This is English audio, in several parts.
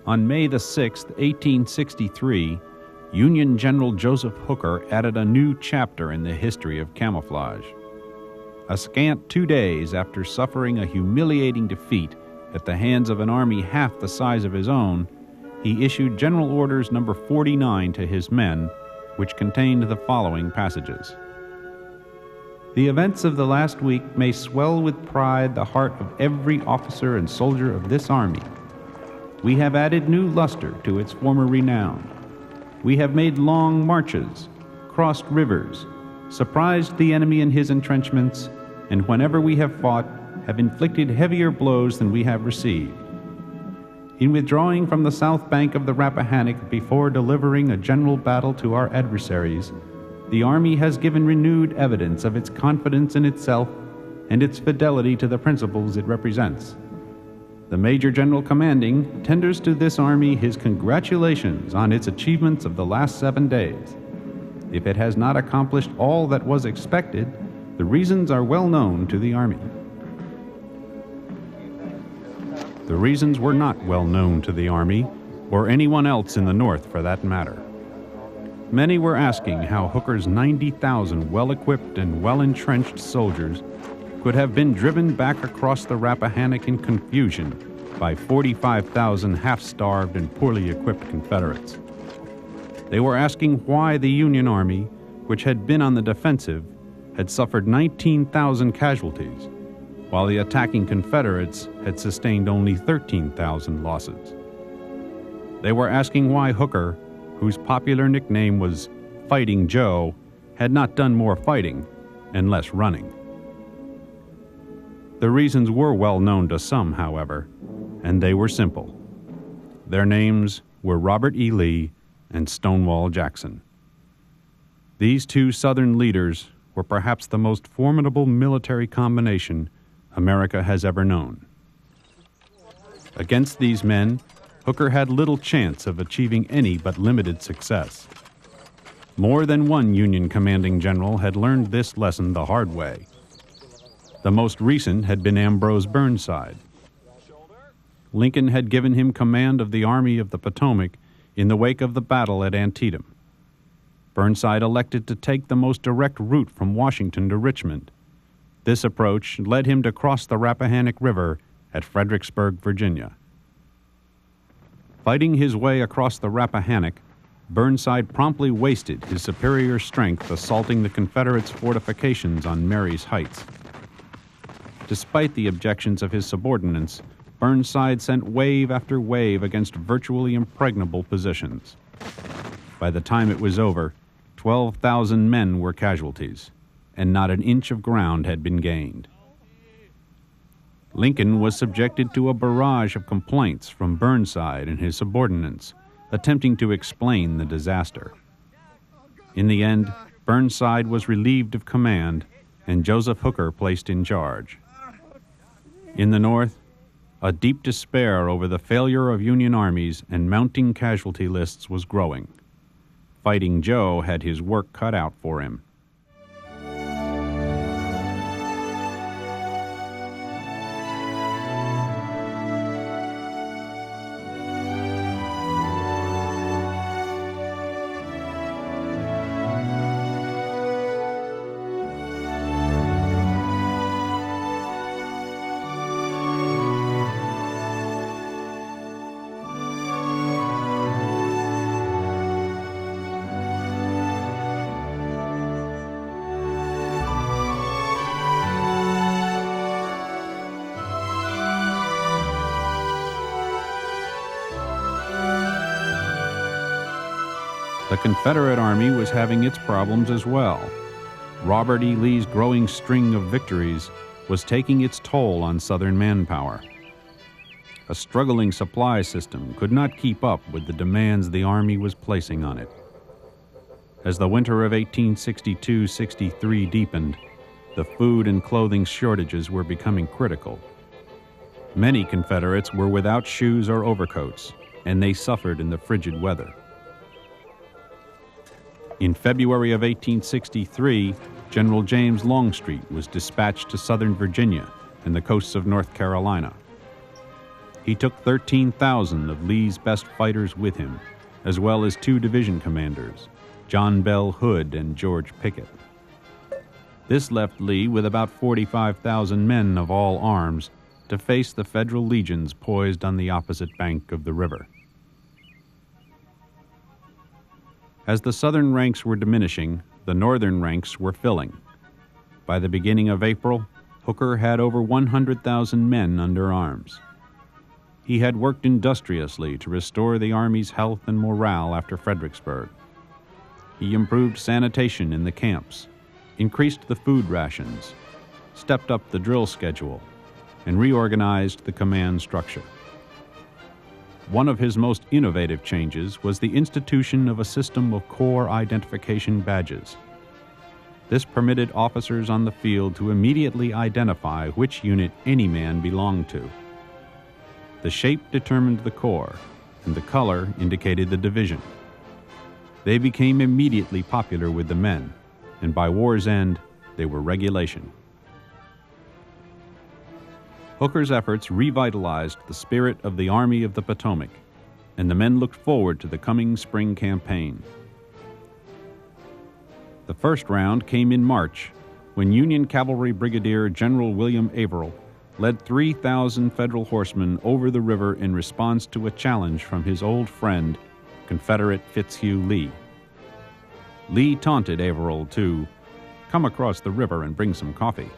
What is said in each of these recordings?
On May the 6th, 1863, Union General Joseph Hooker added a new chapter in the history of camouflage. A scant 2 days after suffering a humiliating defeat at the hands of an army half the size of his own, he issued General Orders No. 49 to his men, which contained the following passages. The events of the last week may swell with pride the heart of every officer and soldier of this army. We have added new luster to its former renown. We have made long marches, crossed rivers, surprised the enemy in his entrenchments, and whenever we have fought, have inflicted heavier blows than we have received. In withdrawing from the south bank of the Rappahannock before delivering a general battle to our adversaries, the Army has given renewed evidence of its confidence in itself and its fidelity to the principles it represents. The Major General commanding tenders to this Army his congratulations on its achievements of the last 7 days. If it has not accomplished all that was expected, the reasons are well known to the Army. The reasons were not well known to the Army, or anyone else in the North for that matter. Many were asking how Hooker's 90,000 well-equipped and well-entrenched soldiers could have been driven back across the Rappahannock in confusion by 45,000 half-starved and poorly equipped Confederates. They were asking why the Union Army, which had been on the defensive, had suffered 19,000 casualties, while the attacking Confederates had sustained only 13,000 losses. They were asking why Hooker, whose popular nickname was Fighting Joe, had not done more fighting and less running. The reasons were well known to some, however, and they were simple. Their names were Robert E. Lee and Stonewall Jackson. These two Southern leaders were perhaps the most formidable military combination America has ever known. Against these men, Hooker had little chance of achieving any but limited success. More than one Union commanding general had learned this lesson the hard way. The most recent had been Ambrose Burnside. Lincoln had given him command of the Army of the Potomac in the wake of the battle at Antietam. Burnside elected to take the most direct route from Washington to Richmond. This approach led him to cross the Rappahannock River at Fredericksburg, Virginia. Fighting his way across the Rappahannock, Burnside promptly wasted his superior strength assaulting the Confederates' fortifications on Marye's Heights. Despite the objections of his subordinates, Burnside sent wave after wave against virtually impregnable positions. By the time it was over, 12,000 men were casualties, and not an inch of ground had been gained. Lincoln was subjected to a barrage of complaints from Burnside and his subordinates, attempting to explain the disaster. In the end, Burnside was relieved of command and Joseph Hooker placed in charge. In the North, a deep despair over the failure of Union armies and mounting casualty lists was growing. Fighting Joe had his work cut out for him. The Confederate Army was having its problems as well. Robert E. Lee's growing string of victories was taking its toll on Southern manpower. A struggling supply system could not keep up with the demands the Army was placing on it. As the winter of 1862-63 deepened, the food and clothing shortages were becoming critical. Many Confederates were without shoes or overcoats, and they suffered in the frigid weather. In February of 1863, General James Longstreet was dispatched to southern Virginia and the coasts of North Carolina. He took 13,000 of Lee's best fighters with him, as well as 2 division commanders, John Bell Hood and George Pickett. This left Lee with about 45,000 men of all arms to face the Federal legions poised on the opposite bank of the river. As the Southern ranks were diminishing, the Northern ranks were filling. By the beginning of April, Hooker had over 100,000 men under arms. He had worked industriously to restore the Army's health and morale after Fredericksburg. He improved sanitation in the camps, increased the food rations, stepped up the drill schedule, and reorganized the command structure. One of his most innovative changes was the institution of a system of corps identification badges. This permitted officers on the field to immediately identify which unit any man belonged to. The shape determined the corps, and the color indicated the division. They became immediately popular with the men, and by war's end, they were regulation. Hooker's efforts revitalized the spirit of the Army of the Potomac, and the men looked forward to the coming spring campaign. The first round came in March, when Union Cavalry Brigadier General William Averill led 3,000 Federal horsemen over the river in response to a challenge from his old friend, Confederate Fitzhugh Lee. Lee taunted Averill to come across the river and bring some coffee.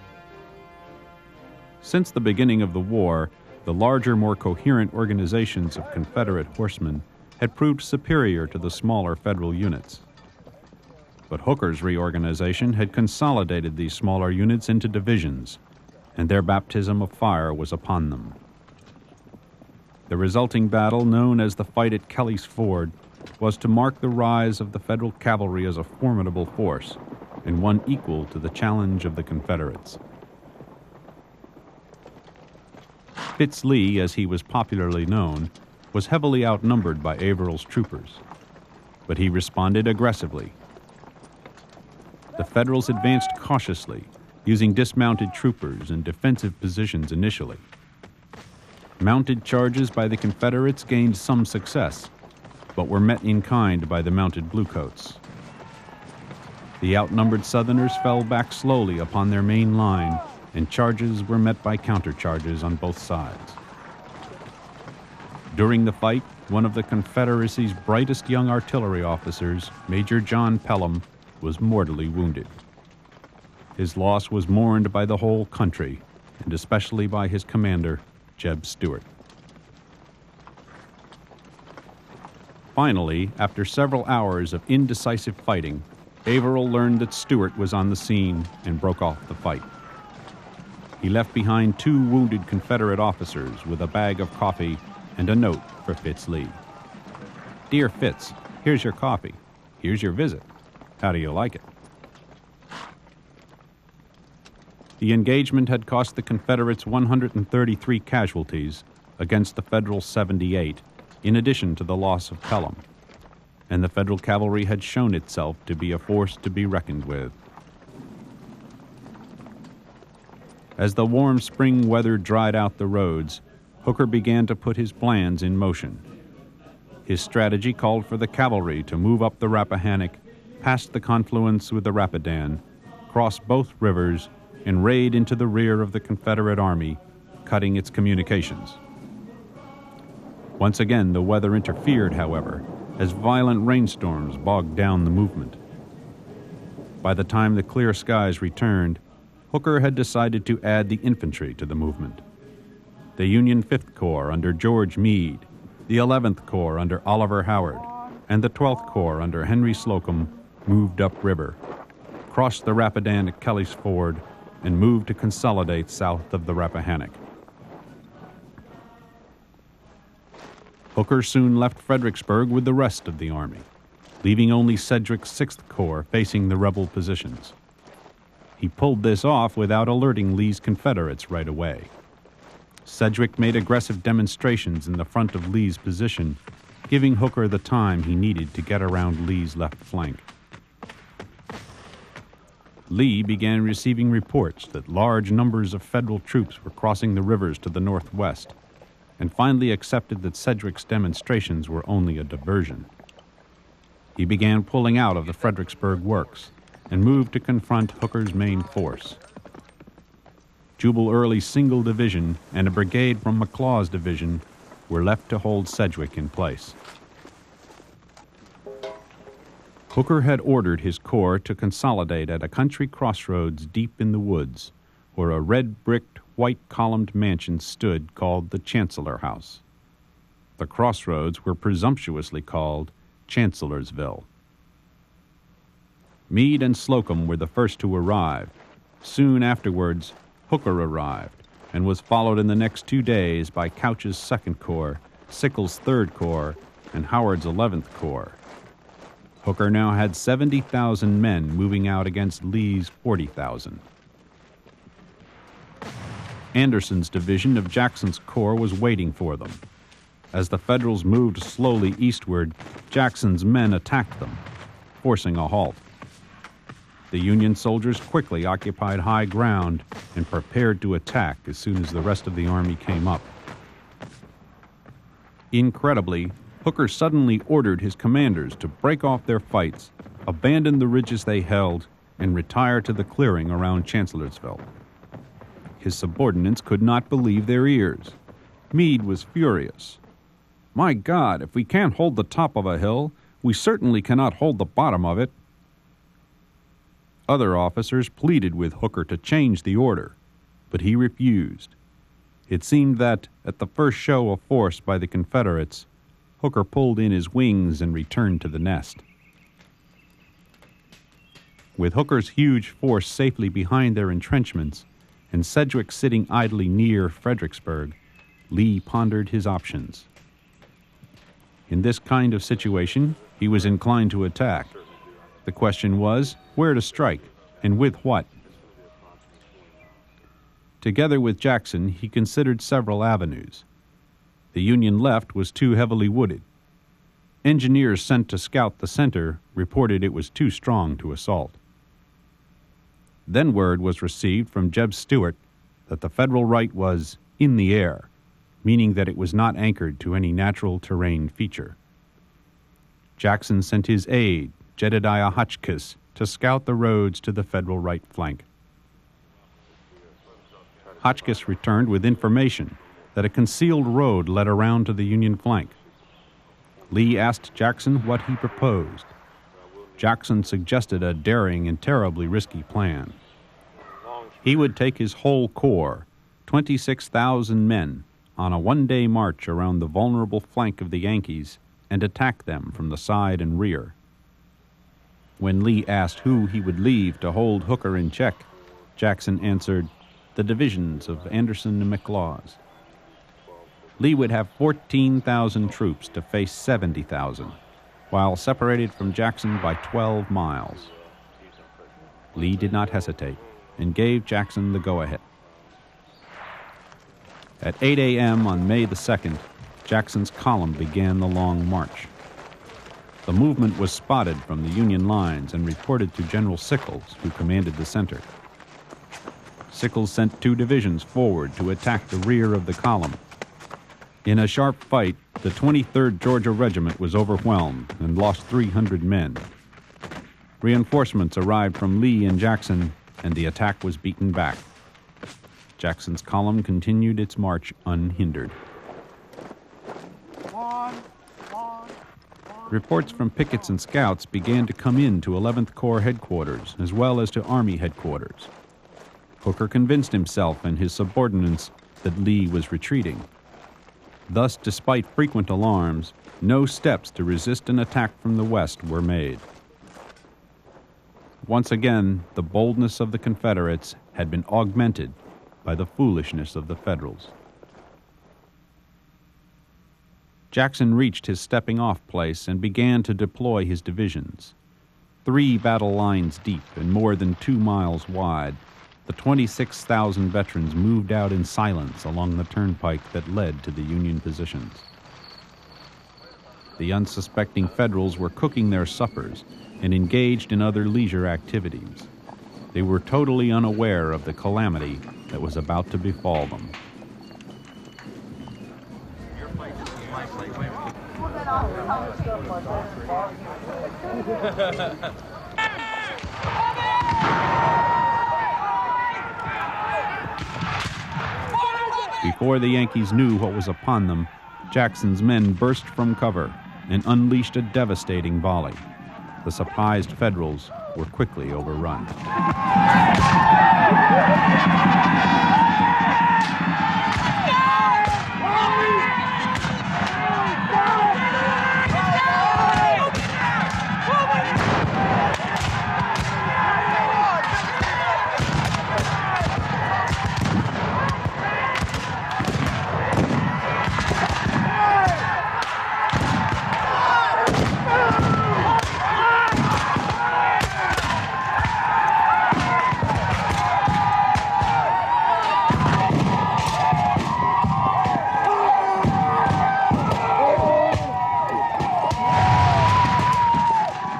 Since the beginning of the war, the larger, more coherent organizations of Confederate horsemen had proved superior to the smaller Federal units. But Hooker's reorganization had consolidated these smaller units into divisions, and their baptism of fire was upon them. The resulting battle, known as the Fight at Kelly's Ford, was to mark the rise of the Federal cavalry as a formidable force, and one equal to the challenge of the Confederates. Fitz Lee, as he was popularly known, was heavily outnumbered by Averill's troopers, but he responded aggressively. The Federals advanced cautiously, using dismounted troopers in defensive positions initially. Mounted charges by the Confederates gained some success, but were met in kind by the mounted bluecoats. The outnumbered Southerners fell back slowly upon their main line, and charges were met by countercharges on both sides. During the fight, one of the Confederacy's brightest young artillery officers, Major John Pelham, was mortally wounded. His loss was mourned by the whole country, and especially by his commander, Jeb Stuart. Finally, after several hours of indecisive fighting, Averill learned that Stuart was on the scene and broke off the fight. He left behind 2 wounded Confederate officers with a bag of coffee and a note for Fitz Lee. "Dear Fitz, here's your coffee. Here's your visit. How do you like it?" The engagement had cost the Confederates 133 casualties against the Federal 78, in addition to the loss of Pelham, and the Federal cavalry had shown itself to be a force to be reckoned with. As the warm spring weather dried out the roads, Hooker began to put his plans in motion. His strategy called for the cavalry to move up the Rappahannock, past the confluence with the Rapidan, cross both rivers, and raid into the rear of the Confederate Army, cutting its communications. Once again, the weather interfered, however, as violent rainstorms bogged down the movement. By the time the clear skies returned, Hooker had decided to add the infantry to the movement. The Union 5th Corps under George Meade, the 11th Corps under Oliver Howard, and the 12th Corps under Henry Slocum moved upriver, crossed the Rapidan at Kelly's Ford, and moved to consolidate south of the Rappahannock. Hooker soon left Fredericksburg with the rest of the army, leaving only Sedgwick's 6th Corps facing the rebel positions. He pulled this off without alerting Lee's Confederates right away. Sedgwick made aggressive demonstrations in the front of Lee's position, giving Hooker the time he needed to get around Lee's left flank. Lee began receiving reports that large numbers of Federal troops were crossing the rivers to the northwest, and finally accepted that Sedgwick's demonstrations were only a diversion. He began pulling out of the Fredericksburg works and moved to confront Hooker's main force. Jubal Early's single division and a brigade from McLaws' division were left to hold Sedgwick in place. Hooker had ordered his corps to consolidate at a country crossroads deep in the woods, where a red-bricked, white-columned mansion stood called the Chancellor House. The crossroads were presumptuously called Chancellorsville. Meade and Slocum were the first to arrive. Soon afterwards, Hooker arrived and was followed in the next 2 days by Couch's 2nd Corps, Sickles' 3rd Corps, and Howard's 11th Corps. Hooker now had 70,000 men moving out against Lee's 40,000. Anderson's division of Jackson's corps was waiting for them. As the Federals moved slowly eastward, Jackson's men attacked them, forcing a halt. The Union soldiers quickly occupied high ground and prepared to attack as soon as the rest of the army came up. Incredibly, Hooker suddenly ordered his commanders to break off their fights, abandon the ridges they held, and retire to the clearing around Chancellorsville. His subordinates could not believe their ears. Meade was furious. "My God, if we can't hold the top of a hill, we certainly cannot hold the bottom of it." Other officers pleaded with Hooker to change the order, but he refused. It seemed that, at the first show of force by the Confederates, Hooker pulled in his wings and returned to the nest. With Hooker's huge force safely behind their entrenchments, and Sedgwick sitting idly near Fredericksburg, Lee pondered his options. In this kind of situation, he was inclined to attack. The question was, where to strike, and with what? Together with Jackson, he considered several avenues. The Union left was too heavily wooded. Engineers sent to scout the center reported it was too strong to assault. Then word was received from Jeb Stuart that the Federal right was in the air, meaning that it was not anchored to any natural terrain feature. Jackson sent his aide, Jedediah Hotchkiss, to scout the roads to the Federal right flank. Hotchkiss returned with information that a concealed road led around to the Union flank. Lee asked Jackson what he proposed. Jackson suggested a daring and terribly risky plan. He would take his whole corps, 26,000 men, on a one-day march around the vulnerable flank of the Yankees and attack them from the side and rear. When Lee asked who he would leave to hold Hooker in check, Jackson answered, "The divisions of Anderson and McLaws." Lee would have 14,000 troops to face 70,000, while separated from Jackson by 12 miles. Lee did not hesitate and gave Jackson the go-ahead. At 8 a.m. on May the 2nd, Jackson's column began the long march. The movement was spotted from the Union lines and reported to General Sickles, who commanded the center. Sickles sent 2 divisions forward to attack the rear of the column. In a sharp fight, the 23rd Georgia Regiment was overwhelmed and lost 300 men. Reinforcements arrived from Lee and Jackson, and the attack was beaten back. Jackson's column continued its march unhindered. Reports from pickets and scouts began to come in to 11th Corps headquarters, as well as to Army headquarters. Hooker convinced himself and his subordinates that Lee was retreating. Thus, despite frequent alarms, no steps to resist an attack from the west were made. Once again, the boldness of the Confederates had been augmented by the foolishness of the Federals. Jackson reached his stepping-off place and began to deploy his divisions. 3 battle lines deep and more than 2 miles wide, the 26,000 veterans moved out in silence along the turnpike that led to the Union positions. The unsuspecting Federals were cooking their suppers and engaged in other leisure activities. They were totally unaware of the calamity that was about to befall them. Before the Yankees knew what was upon them, Jackson's men burst from cover and unleashed a devastating volley. The surprised Federals were quickly overrun.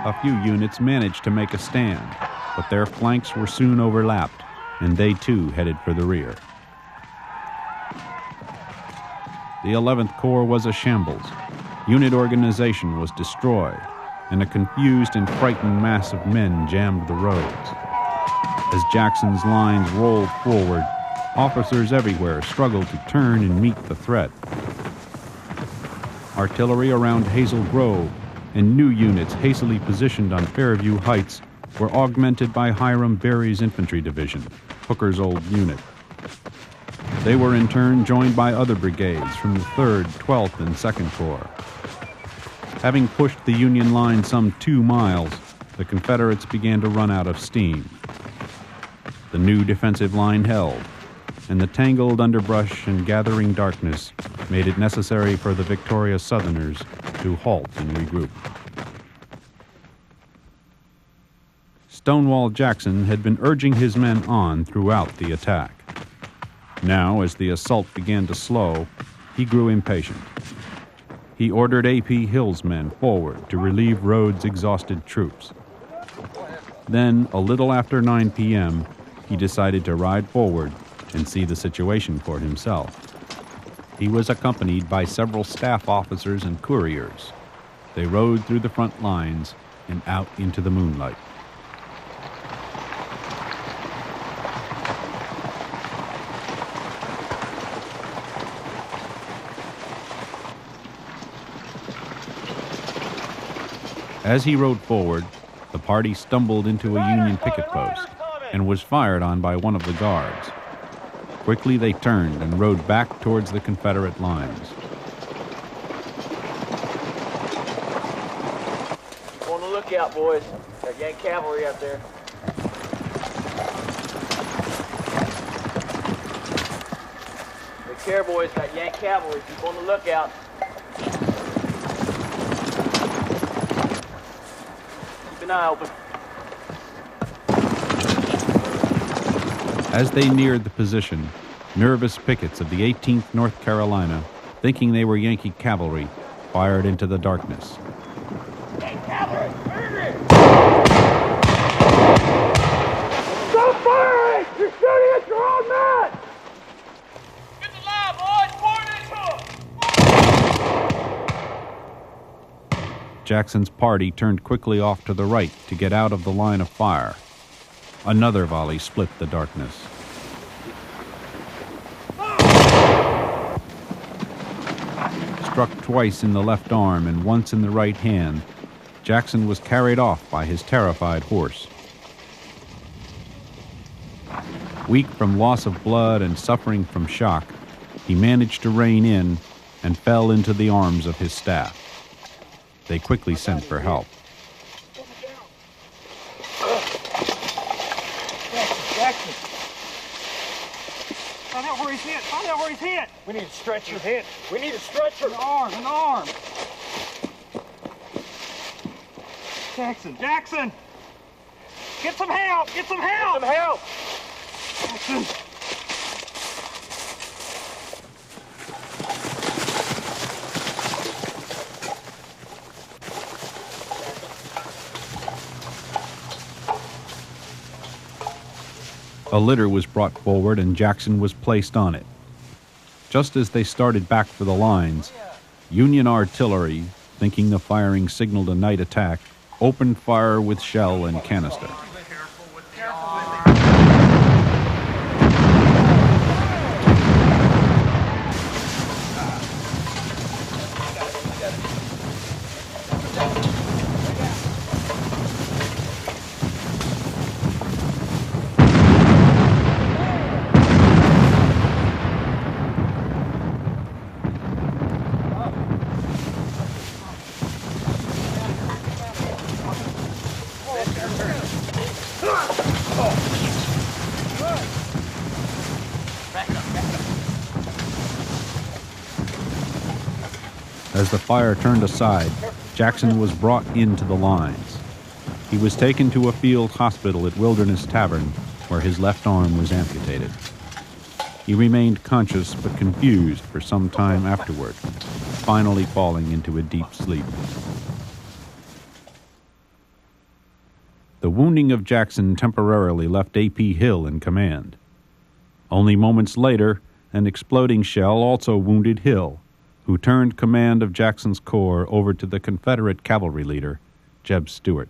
A few units managed to make a stand, but their flanks were soon overlapped, and they too headed for the rear. The 11th Corps was a shambles. Unit organization was destroyed, and a confused and frightened mass of men jammed the roads. As Jackson's lines rolled forward, officers everywhere struggled to turn and meet the threat. Artillery around Hazel Grove and new units hastily positioned on Fairview Heights were augmented by Hiram Berry's infantry division, Hooker's old unit. They were in turn joined by other brigades from the 3rd, 12th, and 2nd Corps. Having pushed the Union line some 2 miles, the Confederates began to run out of steam. The new defensive line held, and the tangled underbrush and gathering darkness made it necessary for the victorious Southerners to halt and regroup. Stonewall Jackson had been urging his men on throughout the attack. Now, as the assault began to slow, he grew impatient. He ordered A.P. Hill's men forward to relieve Rhodes' exhausted troops. Then, a little after 9 p.m., he decided to ride forward and see the situation for himself. He was accompanied by several staff officers and couriers. They rode through the front lines and out into the moonlight. As he rode forward, the party stumbled into a Union picket post and was fired on by one of the guards. Quickly they turned and rode back towards the Confederate lines. Keep on the lookout, boys. Got Yankee cavalry out there. Take care, boys. Got Yankee cavalry. Keep on the lookout. Keep an eye open. As they neared the position, nervous pickets of the 18th North Carolina, thinking they were Yankee cavalry, fired into the darkness. Yankee cavalry! Pyrrhic! Stop firing! You're shooting at your own men! Get the line, boys! Forward into them! Jackson's party turned quickly off to the right to get out of the line of fire. Another volley split the darkness. Struck twice in the left arm and once in the right hand, Jackson was carried off by his terrified horse. Weak from loss of blood and suffering from shock, he managed to rein in and fell into the arms of his staff. They quickly sent for help. Jackson! Find out where he's hit! Find out where he's hit! We need a stretcher. Hit. We need a stretcher. An arm! Jackson! Jackson! Get some help! Get some help! Get some help! Jackson! A litter was brought forward and Jackson was placed on it. Just as they started back for the lines, Union artillery, thinking the firing signaled a night attack, opened fire with shell and canister. As the fire turned aside, Jackson was brought into the lines. He was taken to a field hospital at Wilderness Tavern, where his left arm was amputated. He remained conscious but confused for some time afterward, finally falling into a deep sleep. The wounding of Jackson temporarily left A.P. Hill in command. Only moments later, an exploding shell also wounded Hill, who turned command of Jackson's corps over to the Confederate cavalry leader, Jeb Stuart.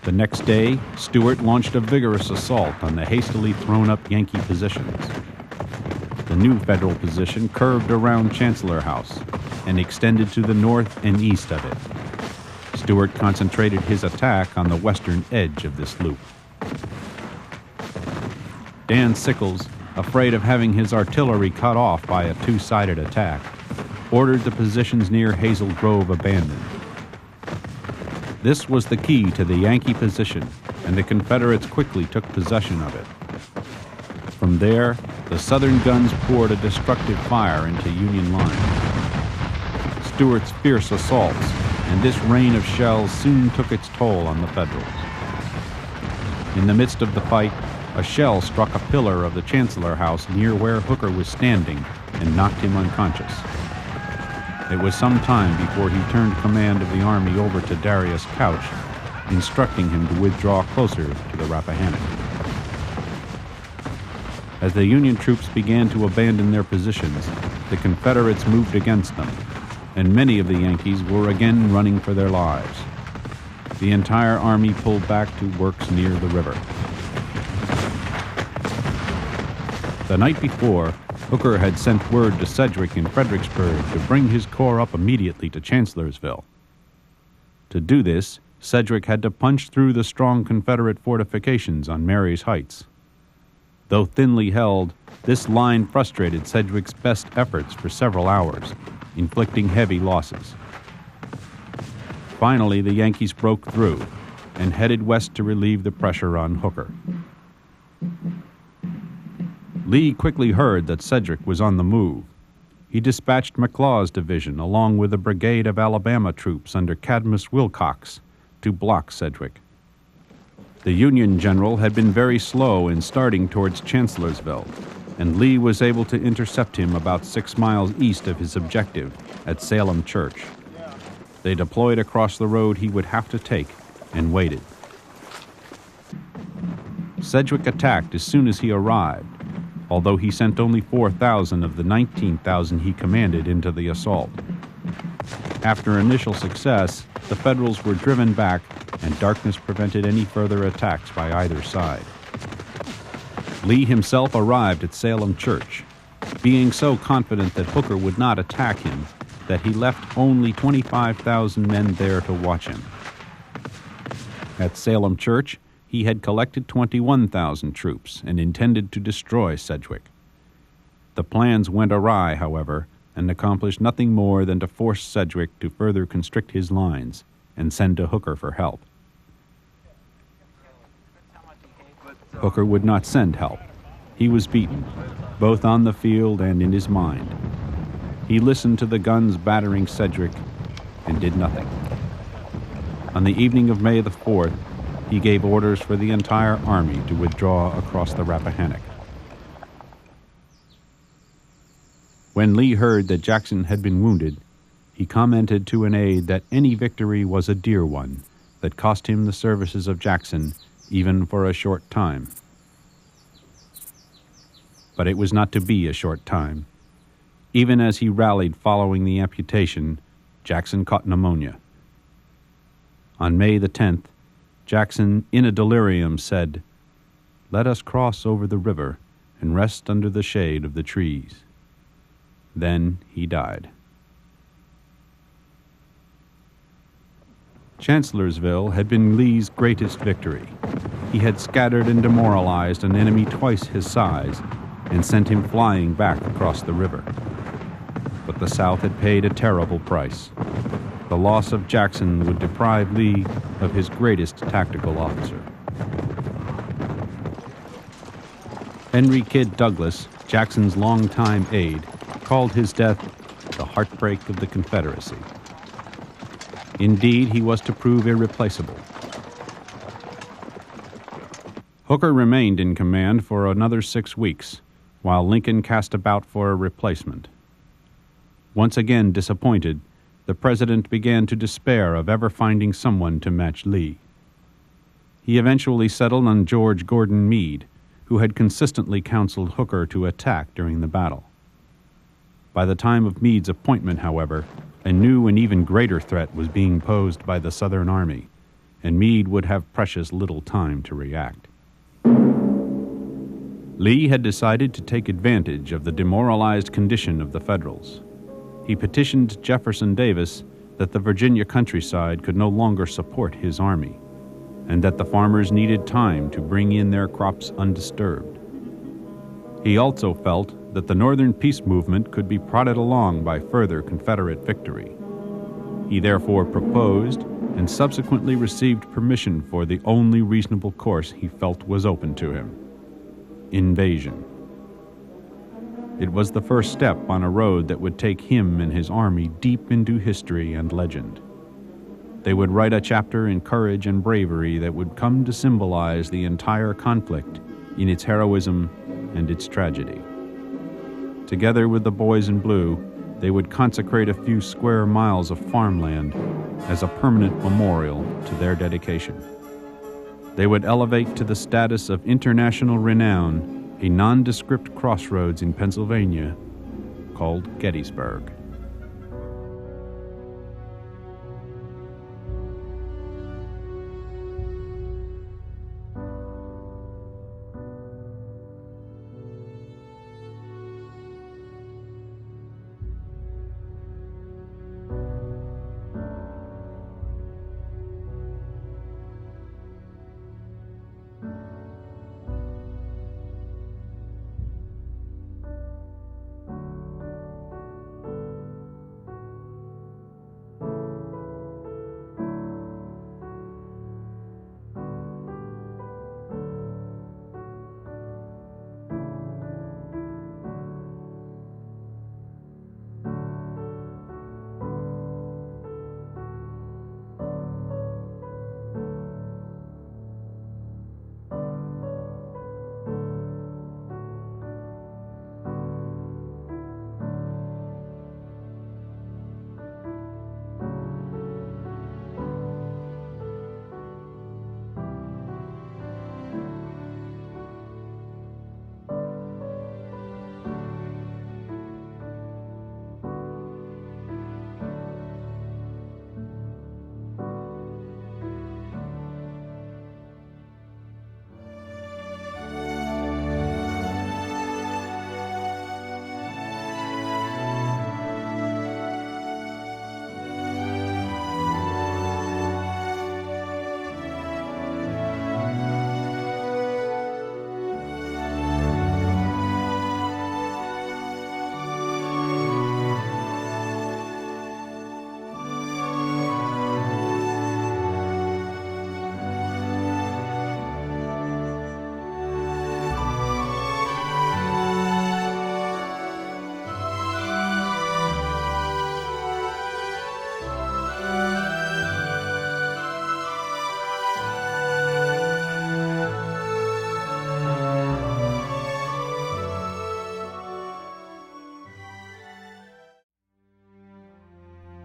The next day, Stuart launched a vigorous assault on the hastily thrown-up Yankee positions. The new Federal position curved around Chancellor House and extended to the north and east of it. Stuart concentrated his attack on the western edge of this loop. Dan Sickles, afraid of having his artillery cut off by a two-sided attack, ordered the positions near Hazel Grove abandoned. This was the key to the Yankee position, and the Confederates quickly took possession of it. From there, the Southern guns poured a destructive fire into Union lines. Stuart's fierce assaults and this rain of shells soon took its toll on the Federals. In the midst of the fight, a shell struck a pillar of the Chancellor House near where Hooker was standing and knocked him unconscious. It was some time before he turned command of the army over to Darius Couch, instructing him to withdraw closer to the Rappahannock. As the Union troops began to abandon their positions, the Confederates moved against them, and many of the Yankees were again running for their lives. The entire army pulled back to works near the river. The night before, Hooker had sent word to Sedgwick in Fredericksburg to bring his corps up immediately to Chancellorsville. To do this, Sedgwick had to punch through the strong Confederate fortifications on Mary's Heights. Though thinly held, this line frustrated Sedgwick's best efforts for several hours, inflicting heavy losses. Finally, the Yankees broke through and headed west to relieve the pressure on Hooker. Lee quickly heard that Sedgwick was on the move. He dispatched McLaws' division along with a brigade of Alabama troops under Cadmus Wilcox to block Sedgwick. The Union general had been very slow in starting towards Chancellorsville, and Lee was able to intercept him about 6 miles east of his objective at Salem Church. They deployed across the road he would have to take and waited. Sedgwick attacked as soon as he arrived, although he sent only 4,000 of the 19,000 he commanded into the assault. After initial success, the Federals were driven back, and darkness prevented any further attacks by either side. Lee himself arrived at Salem Church, being so confident that Hooker would not attack him that he left only 25,000 men there to watch him. At Salem Church, he had collected 21,000 troops and intended to destroy Sedgwick. The plans went awry, however, and accomplished nothing more than to force Sedgwick to further constrict his lines and send to Hooker for help. Hooker would not send help. He was beaten, both on the field and in his mind. He listened to the guns battering Sedgwick and did nothing. On the evening of May the 4th, he gave orders for the entire army to withdraw across the Rappahannock. When Lee heard that Jackson had been wounded, he commented to an aide that any victory was a dear one that cost him the services of Jackson even for a short time. But it was not to be a short time. Even as he rallied following the amputation, Jackson caught pneumonia. On May the 10th, Jackson, in a delirium, said, "Let us cross over the river and rest under the shade of the trees." Then he died. Chancellorsville had been Lee's greatest victory. He had scattered and demoralized an enemy twice his size and sent him flying back across the river. But the South had paid a terrible price. The loss of Jackson would deprive Lee of his greatest tactical officer. Henry Kyd Douglas, Jackson's longtime aide, called his death the heartbreak of the Confederacy. Indeed, he was to prove irreplaceable. Hooker remained in command for another 6 weeks, while Lincoln cast about for a replacement. Once again disappointed, the president began to despair of ever finding someone to match Lee. He eventually settled on George Gordon Meade, who had consistently counseled Hooker to attack during the battle. By the time of Meade's appointment, however, a new and even greater threat was being posed by the Southern Army, and Meade would have precious little time to react. Lee had decided to take advantage of the demoralized condition of the Federals. He petitioned Jefferson Davis that the Virginia countryside could no longer support his army, and that the farmers needed time to bring in their crops undisturbed. He also felt that the Northern peace movement could be prodded along by further Confederate victory. He therefore proposed and subsequently received permission for the only reasonable course he felt was open to him: invasion. It was the first step on a road that would take him and his army deep into history and legend. They would write a chapter in courage and bravery that would come to symbolize the entire conflict in its heroism and its tragedy. Together with the boys in blue, they would consecrate a few square miles of farmland as a permanent memorial to their dedication. They would elevate to the status of international renown a nondescript crossroads in Pennsylvania called Gettysburg.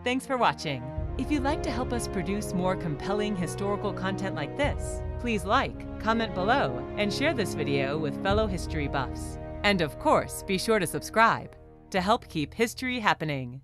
Thanks for watching. If you'd like to help us produce more compelling historical content like this, please like, comment below, and share this video with fellow history buffs. And of course, be sure to subscribe. to help keep history happening.